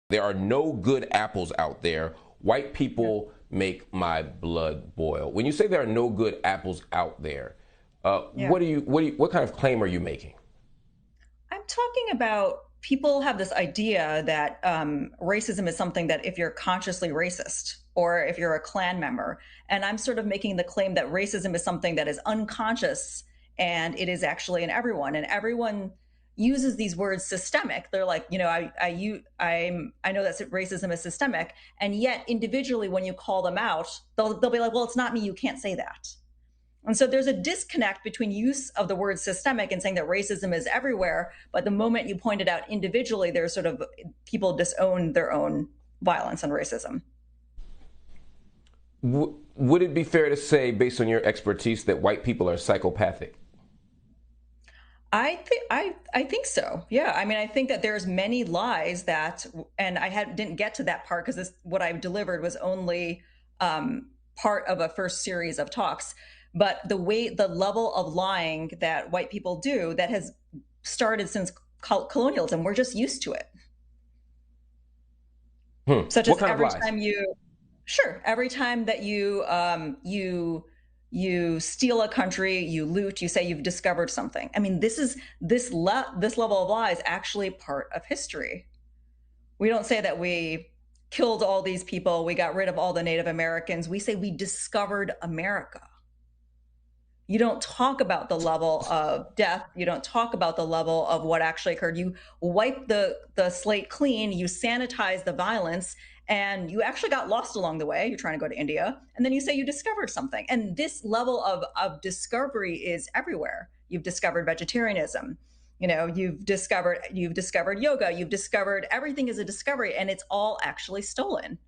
There are no good apples out there. White people make my blood boil. When you say there are no good apples out there, Yeah. what kind of claim are you making? I'm talking about people have this idea that racism is something that if you're consciously racist or if you're a Klan member, and I'm sort of making the claim that racism is something that is unconscious and it is actually in everyone, and everyone uses these words systemic. They're like, I know that racism is systemic, and yet individually when you call them out, they'll be like, well, it's not me, you can't say that. And so there's a disconnect between use of the word systemic and saying that racism is everywhere. But the moment you point it out individually, there's sort of people disown their own violence and racism. Would it be fair to say, based on your expertise, that white people are psychopathic? I think so. Yeah. I mean, I think that there's many lies that, and didn't get to that part because what I delivered was only part of a first series of talks. But the level of lying that white people do that has started since colonialism, we're just used to it. Such What as kind of lies? every time that you steal a country, you loot, you say you've discovered something. I mean, this level of lie is actually part of history. We don't say that we killed all these people, we got rid of all the Native Americans. We say we discovered America. You don't talk about the level of death. You don't talk about the level of what actually occurred. You wipe the slate clean, you sanitize the violence, and you actually got lost along the way. You're trying to go to India, and then you say you discovered something. And this level of discovery is everywhere. You've discovered vegetarianism. You've discovered yoga. You've discovered everything is a discovery, and it's all actually stolen.